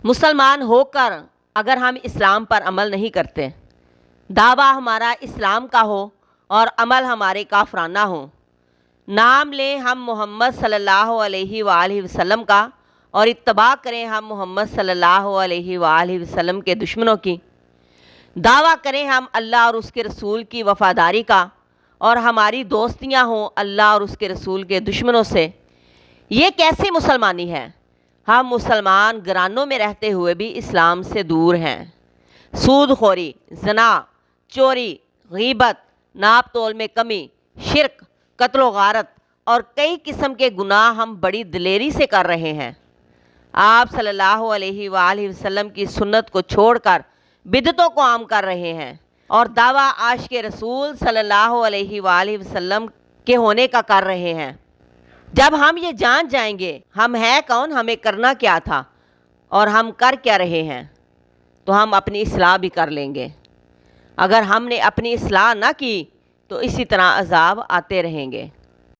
مسلمان ہو کر اگر ہم اسلام پر عمل نہیں کرتے، دعویٰ ہمارا اسلام کا ہو اور عمل ہمارے کافرانہ ہوں، نام لیں ہم محمد صلی اللہ علیہ وآلہ وسلم کا اور اتباع کریں ہم محمد صلی اللہ علیہ وآلہ وسلم کے دشمنوں کی، دعویٰ کریں ہم اللہ اور اس کے رسول کی وفاداری کا اور ہماری دوستیاں ہوں اللہ اور اس کے رسول کے دشمنوں سے، یہ کیسی مسلمانی ہے؟ ہم مسلمان گرانوں میں رہتے ہوئے بھی اسلام سے دور ہیں۔ سود خوری، زنا، چوری، غیبت، ناپ تول میں کمی، شرک، قتل و غارت اور کئی قسم کے گناہ ہم بڑی دلیری سے کر رہے ہیں۔ آپ صلی اللہ علیہ وآلہ وسلم کی سنت کو چھوڑ کر بدعتوں کو عام کر رہے ہیں اور دعویٰ عاشق رسول صلی اللہ علیہ وآلہ وسلم کے ہونے کا کر رہے ہیں۔ جب ہم یہ جان جائیں گے ہم ہیں کون، ہمیں کرنا کیا تھا اور ہم کر کیا رہے ہیں، تو ہم اپنی اصلاح بھی کر لیں گے۔ اگر ہم نے اپنی اصلاح نہ کی تو اسی طرح عذاب آتے رہیں گے۔